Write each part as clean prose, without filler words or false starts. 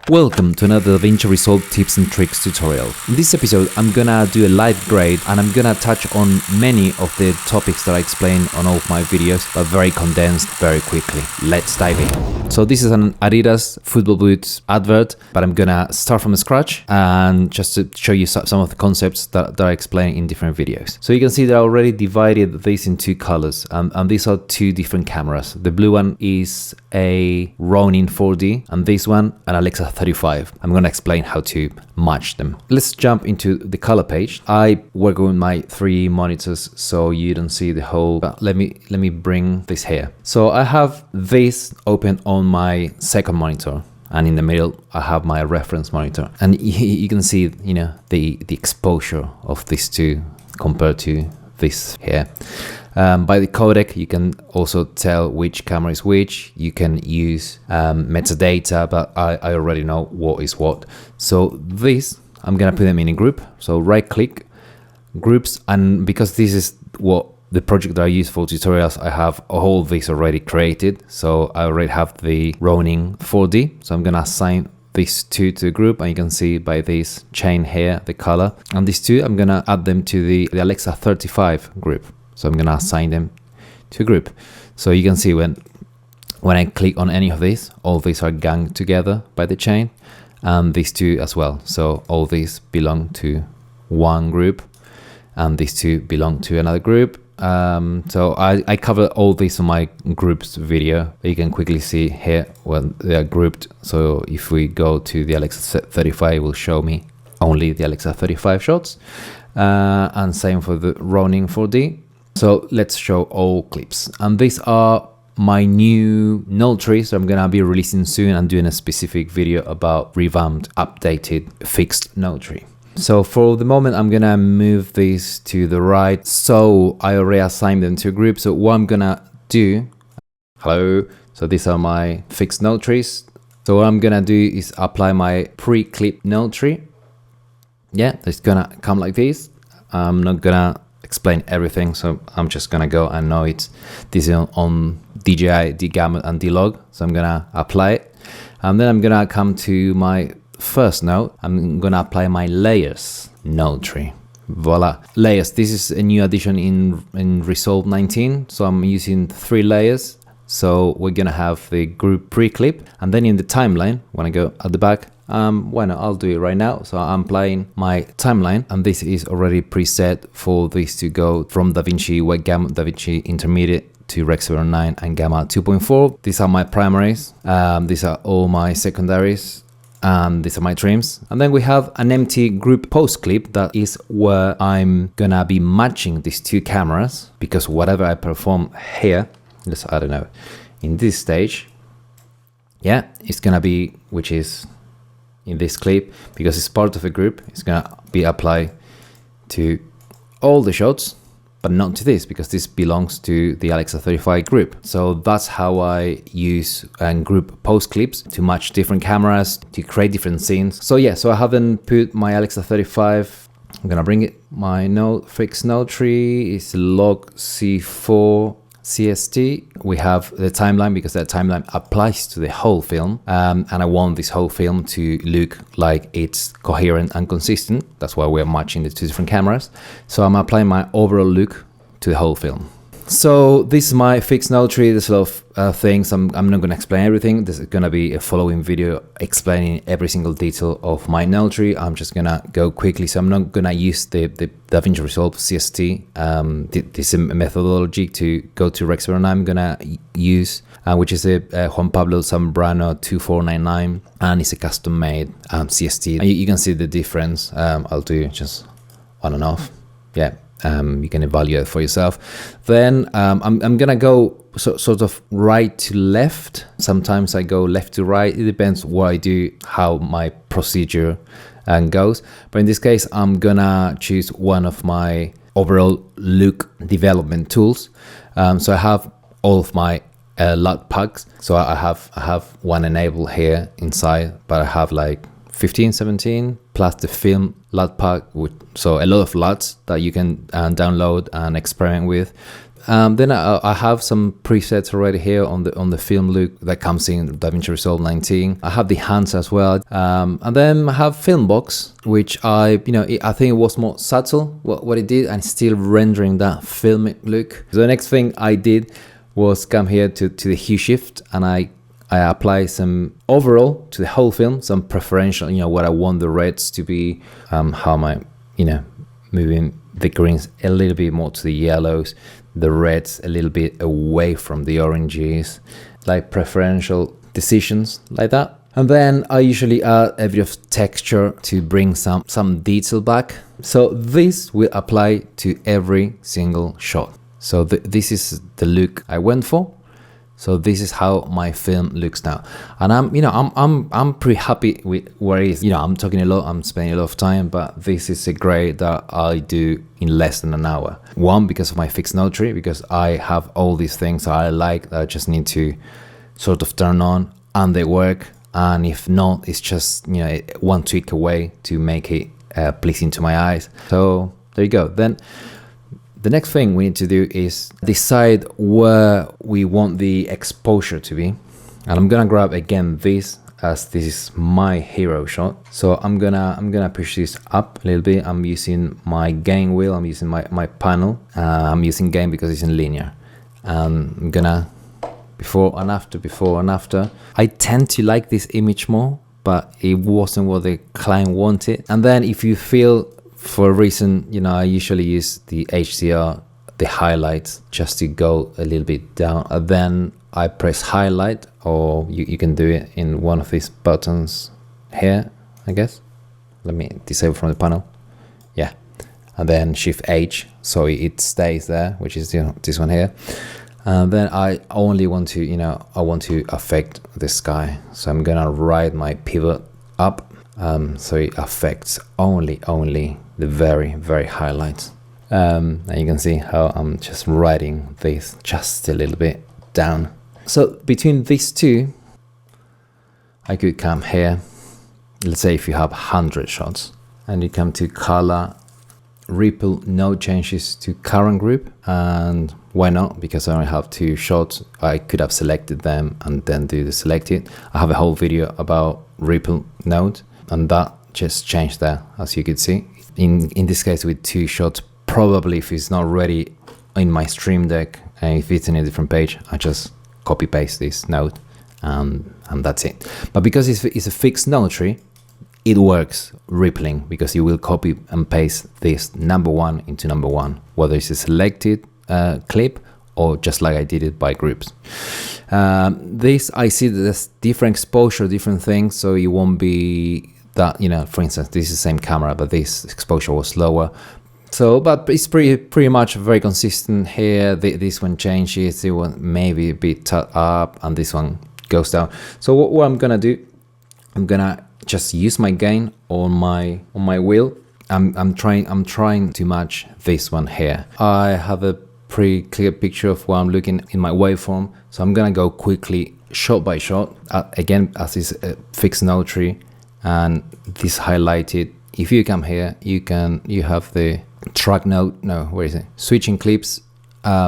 Welcome to another DaVinci Resolve tips and tricks tutorial. In this episode, I'm gonna do a live grade and I'm gonna touch on many of the topics that I explain on all of my videos, but very condensed, very quickly. Let's dive in. So this is an Adidas football boots advert, but I'm gonna start from scratch and just to show you some of the concepts that I explain in different videos. So you can see that I already divided this in two colors, and these are two different cameras. The blue one is a Ronin 4D and this one an Alexa 35. I'm going to explain how to match them. Let's jump into the color page. I work with my three monitors so you don't see the whole. Let me bring this here. So I have this open on my second monitor, and in the middle I have my reference monitor, and you can see, you know, the exposure of these two compared to this here. By the codec, you can also tell which camera is which. You can use metadata, but I already know what is what. So this, I'm gonna put them in a group. So right click, groups, and because this is what the project that I use for tutorials, I have all this already created. So I already have the Ronin 4D. So I'm gonna assign these two to the group, and you can see by this chain here, the color. And these two, I'm gonna add them to the Alexa 35 group. So I'm gonna assign them to a group. So you can see when I click on any of these, all these are ganged together by the chain, and these two as well. So all these belong to one group, and these two belong to another group. So I cover all these in my groups video. You can quickly see here when they are grouped. So if we go to the Alexa 35, it will show me only the Alexa 35 shots, and same for the Ronin 4D. So let's show all clips, and these are my new node trees. So I'm gonna be releasing soon and doing a specific video about revamped, updated, fixed node tree. So for the moment, I'm gonna move these to the right. So I already assigned them to a group. So what I'm gonna do, so these are my fixed node trees. So what I'm gonna do is apply my pre-clip node tree. Yeah, it's gonna come like this. I'm not gonna explain everything, so I'm just gonna go and know this is on DJI, dgamut, and dlog. So I'm gonna apply it, and then I'm gonna come to my first node. I'm gonna apply my layers node tree. Voila, layers. This is a new addition in Resolve 19. So I'm using 3 layers. So we're gonna have the group pre-clip, and then in the timeline, when I go at the back, why not? I'll do it right now. So I'm applying my timeline, and this is already preset for this to go from DaVinci Wide Gamut, DaVinci Intermediate to Rec 709 and Gamma 2.4. These are my primaries. These are all my secondaries. And these are my trims. And then we have an empty group post clip. That is where I'm gonna be matching these two cameras, because whatever I perform here, I don't know, in this stage, yeah, it's gonna be, which is in this clip, because it's part of a group, it's gonna be applied to all the shots, but not to this, because this belongs to the Alexa 35 group. So that's how I use and group post clips to match different cameras, to create different scenes. So yeah, so I haven't put my Alexa 35. I'm gonna bring it. My node fixed node tree is log C4 CST. We have the timeline, because that timeline applies to the whole film, and I want this whole film to look like it's coherent and consistent. That's why we're matching the two different cameras. So I'm applying my overall look to the whole film. So this is my fixed node tree. There's a lot of things. I'm not going to explain everything. This is going to be a following video explaining every single detail of my node tree. I'm just going to go quickly. So I'm not going to use the DaVinci Resolve CST. This is a methodology to go to Rec 709. I'm going to use, which is a Juan Pablo Zambrano 2499, and it's a custom made CST. And you can see the difference. I'll do just on and off. Yeah. You can evaluate for yourself. Then I'm gonna go sort of right to left. Sometimes I go left to right. It depends what I do, how my procedure goes. But in this case, I'm gonna choose one of my overall look development tools. So I have all of my LUT packs. So I have one enabled here inside, but I have like 15, 17 plus the film LUT pack, so a lot of LUTs that you can download and experiment with. Then I have some presets already here on the film look that comes in DaVinci Resolve 19. I have the hands as well, and then I have film box, which I think it was more subtle what it did, and still rendering that filmic look. So the next thing I did was come here to the hue shift, and I apply some overall to the whole film, some preferential, what I want the reds to be, how am I, moving the greens a little bit more to the yellows, the reds a little bit away from the oranges, like preferential decisions like that. And then I usually add a bit of texture to bring some detail back. So this will apply to every single shot. So this is the look I went for. So this is how my film looks now, and I'm pretty happy with where it is. I'm talking a lot, I'm spending a lot of time, but this is a grade that I do in less than an hour. One, because of my fixed notary, because I have all these things that I like that I just need to sort of turn on, and they work. And if not, it's just one tweak away to make it pleasing to my eyes. So there you go. Then the next thing we need to do is decide where we want the exposure to be. And I'm gonna grab again this, as this is my hero shot. So I'm gonna push this up a little bit. I'm using my gain wheel, I'm using my panel. I'm using gain because it's in linear. I'm gonna before and after. I tend to like this image more, but it wasn't what the client wanted. And then if you feel, for a reason, I usually use the HDR, the highlights, just to go a little bit down. And then I press highlight, or you can do it in one of these buttons here, I guess. Let me disable from the panel. Yeah. And then Shift H, so it stays there, which is this one here. And then I only want to, I want to affect the sky. So I'm gonna ride my pivot up, so it affects only the very, very highlights. And you can see how I'm just riding this just a little bit down. So between these two, I could come here. Let's say if you have 100 shots, and you come to color, ripple, no changes to current group. And why not? Because I only have 2 shots. I could have selected them and then do the selected. I have a whole video about ripple node, and that just changed there, as you could see. In this case, with 2 shots, probably if it's not ready in my stream deck, and if it's in a different page, I just copy paste this node, and that's it. But because it's a fixed notary, it works rippling, because you will copy and paste this number 1 into number 1, whether it's a selected clip or just like I did it by groups. This, I see that there's different exposure, different things, so it won't be that, for instance, this is the same camera, but this exposure was lower. So, but it's pretty much very consistent here. This one changes, this one maybe a bit up, and this one goes down. So what I'm gonna do, I'm gonna just use my gain on my wheel. I'm trying to match this one here. I have a pretty clear picture of what I'm looking in my waveform, so I'm gonna go quickly shot by shot, again, as is a fixed notary, and this highlighted. If you come here, you have the track node, no, where is it? Switching clips,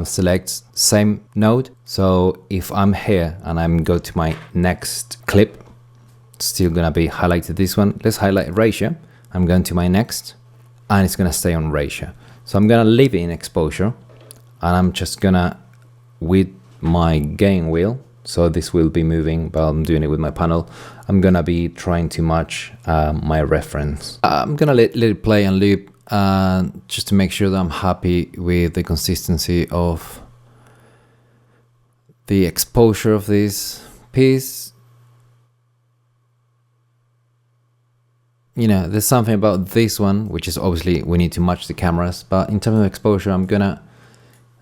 select same node. So if I'm here and I'm go to my next clip, it's still gonna be highlighted this one. Let's highlight ratio. I'm going to my next, and it's gonna stay on ratio. So I'm gonna leave it in exposure, and I'm just gonna, with my gain wheel, so this will be moving, but I'm doing it with my panel. I'm gonna be trying to match my reference. I'm gonna let it play and loop, just to make sure that I'm happy with the consistency of the exposure of this piece. There's something about this one, which is obviously we need to match the cameras, but in terms of exposure,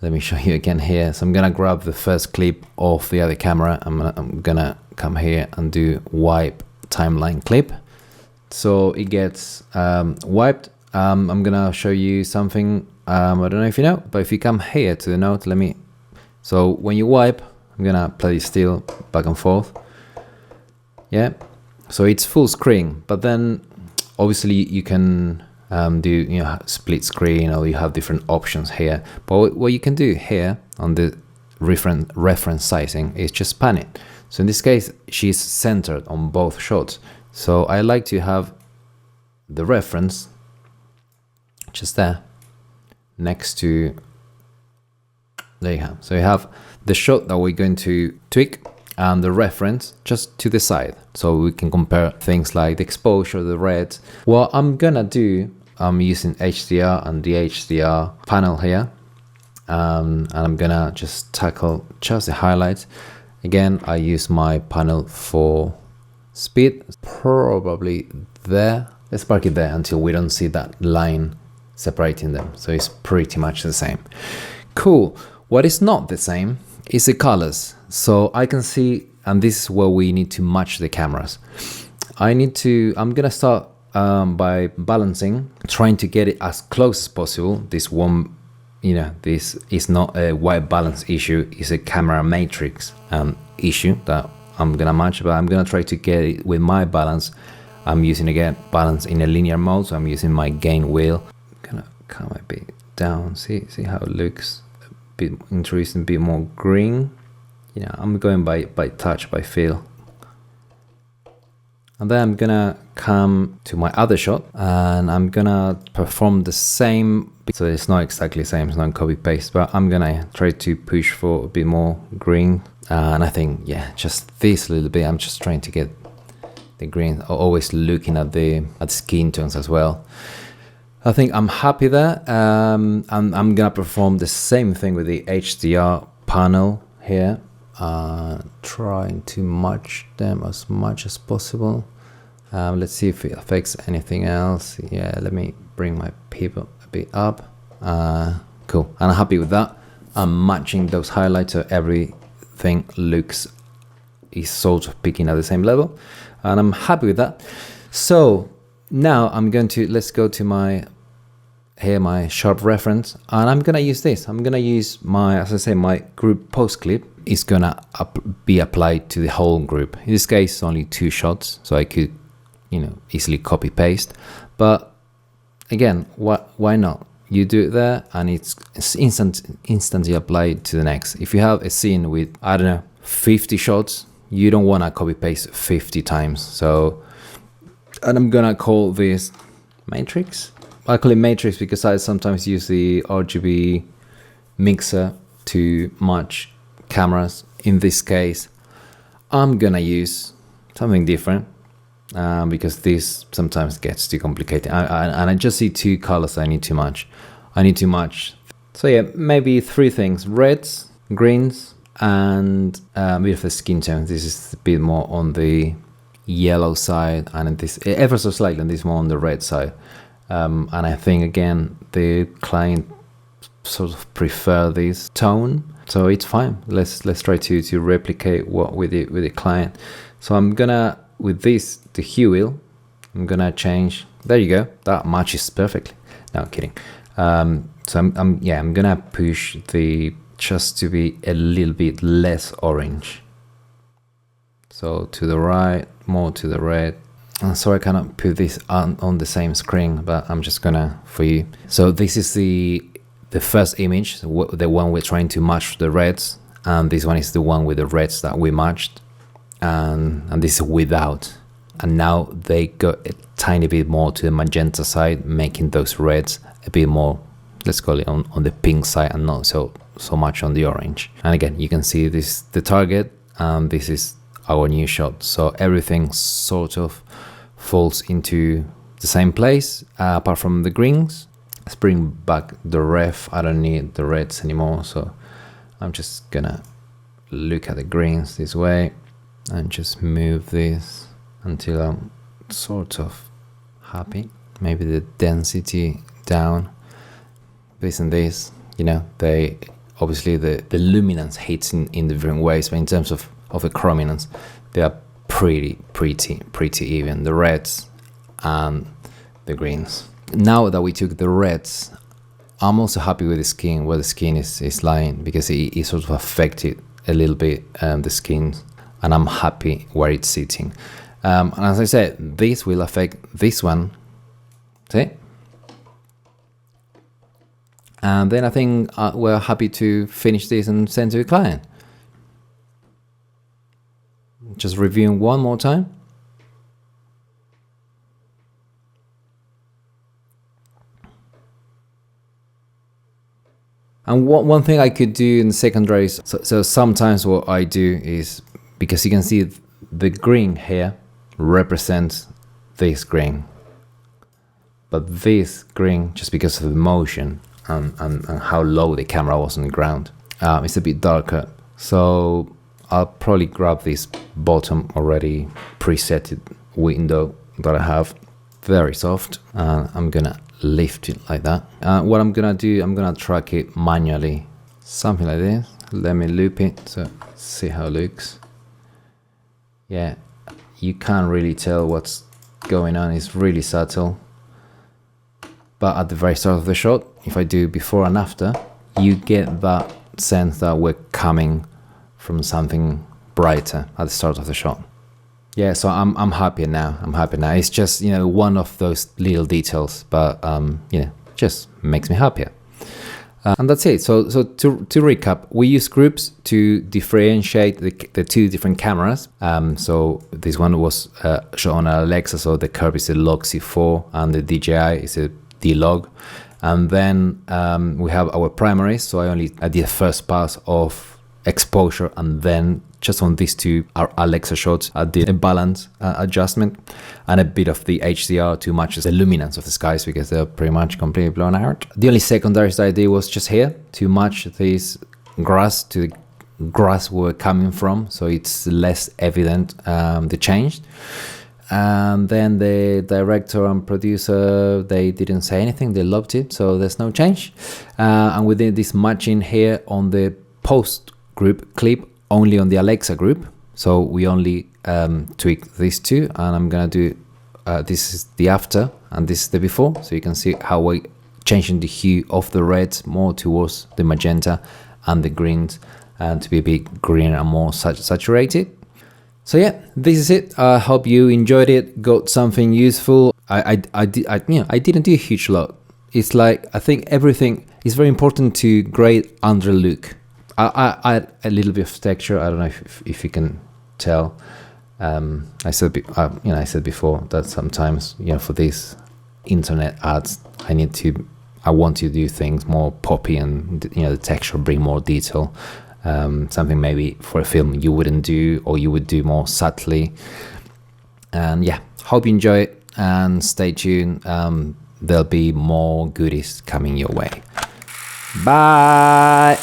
let me show you again here. So I'm gonna grab the first clip of the other camera. I'm gonna come here and do wipe timeline clip. So it gets wiped. I'm gonna show you something, I don't know if you know, but if you come here to the node, so when you wipe, I'm gonna play still back and forth. Yeah, so it's full screen, but then obviously you can do split screen, or you have different options here. But what you can do here on the reference sizing is just pan it. So in this case, she's centered on both shots. So I like to have the reference just there next to, there you have. So you have the shot that we're going to tweak and the reference just to the side, so we can compare things like the exposure, the reds. What I'm gonna do, I'm using HDR and the HDR panel here, and I'm gonna just tackle just the highlights. Again, I use my panel for speed, probably there. Let's park it there until we don't see that line separating them. So it's pretty much the same. Cool. What is not the same is the colors. So I can see, and this is where we need to match the cameras. I'm gonna start by balancing, trying to get it as close as possible. This one, this is not a white balance issue, it's a camera matrix issue that I'm gonna match, but I'm gonna try to get it with my balance. I'm using, again, balance in a linear mode, so I'm using my gain wheel. I'm gonna come a bit down, see how it looks. A bit interesting, a bit more green. I'm going by touch, by feel. And then I'm gonna come to my other shot and I'm gonna perform the same. So it's not exactly the same, it's not copy paste, but I'm gonna try to push for a bit more green. And I think, just this little bit, I'm just trying to get the green, always looking at the skin tones as well. I think I'm happy there. And I'm gonna perform the same thing with the HDR panel here. Trying to match them as much as possible. Let's see if it affects anything else. Let me bring my people a bit up. Cool, and I'm happy with that. I'm matching those highlights so everything is sort of picking at the same level, and I'm happy with that. So now let's go to my sharp reference, and I'm gonna use this. I'm gonna use my group post clip is gonna be applied to the whole group. In this case, only 2 shots, so I could easily copy paste. But again, why not? You do it there and it's instantly applied to the next. If you have a scene with, 50 shots, you don't want to copy paste 50 times. So, and I'm gonna call this matrix. I call it matrix because I sometimes use the RGB mixer to match cameras. In this case, I'm gonna use something different because this sometimes gets too complicated, and I just see 2 colors I need to match. So maybe 3 things: reds, greens, and a bit of the skin tone. This is a bit more on the yellow side, and this ever so slightly, and this more on the red side. And I think, again, the client sort of prefer this tone, so it's fine. Let's try to replicate what with the client. So I'm gonna, with this, the hue wheel, I'm gonna change. There you go. That matches perfectly. No, kidding. So I'm gonna push just to be a little bit less orange. So to the right, more to the red. And so I cannot put this on the same screen, but I'm just gonna for you. So this is the first image, the one we're trying to match the reds, and this one is the one with the reds that we matched, and this is without. And now they go a tiny bit more to the magenta side, making those reds a bit more, let's call it on the pink side, and not so much on the orange. And again, you can see this the target, and this is our new shot. So everything sort of falls into the same place, apart from the greens. Let's bring back the ref. I don't need the reds anymore, so I'm just gonna look at the greens this way and just move this until I'm sort of happy. Maybe the density down. This and this, they obviously the luminance hits in different ways, but in terms of the chrominance, they are pretty even, the reds and the greens. Now that we took the reds, I'm also happy with the skin, where the skin is lying, because it sort of affected a little bit the skin, and I'm happy where it's sitting. And as I said, this will affect this one. See? And then I think we're happy to finish this and send to the client. Just reviewing one more time. And one thing I could do in the secondaries, so sometimes what I do is, because you can see the green here represents this green, but this green, just because of the motion and how low the camera was on the ground, it's a bit darker. So I'll probably grab this bottom already preset window that I have, very soft, and I'm gonna lift it like that. What I'm gonna do, I'm gonna track it manually, something like this. Let me loop it so see how it looks. Yeah, you can't really tell what's going on, it's really subtle. But at the very start of the shot, if I do before and after, you get that sense that we're coming from something brighter at the start of the shot. Yeah, so I'm happy now. It's just, you know, one of those little details, but you know, just makes me happier. And that's it. So to recap, we use groups to differentiate the two different cameras. So this one was shot on Alexa, so the curve is a log C4 and the DJI is a D-log. And then we have our primaries. So I did the first pass of exposure, and then just on these two are Alexa shots, I did a balance adjustment and a bit of the HDR to match the luminance of the skies, because they're pretty much completely blown out. The only secondaries that I did was just here to match this grass to the grass we're coming from, so it's less evident the change. And then the director and producer, they didn't say anything, they loved it, so there's no change. And we did this matching here on the post group clip, only on the Alexa group, so we only tweak these two, and I'm gonna do this is the after and this is the before, so you can see how we're changing the hue of the reds more towards the magenta and the greens, and to be a bit greener and more saturated. So yeah, this is it. I hope you enjoyed it, got something useful. I didn't do a huge lot. It's like, I think everything is very important to grade under look. I add a little bit of texture. I don't know if you can tell. I said before that sometimes, you know, for these internet ads, I want to do things more poppy, and you know, the texture bring more detail. Something maybe for a film you wouldn't do, or you would do more subtly. And yeah, hope you enjoy it, and stay tuned. There'll be more goodies coming your way. Bye.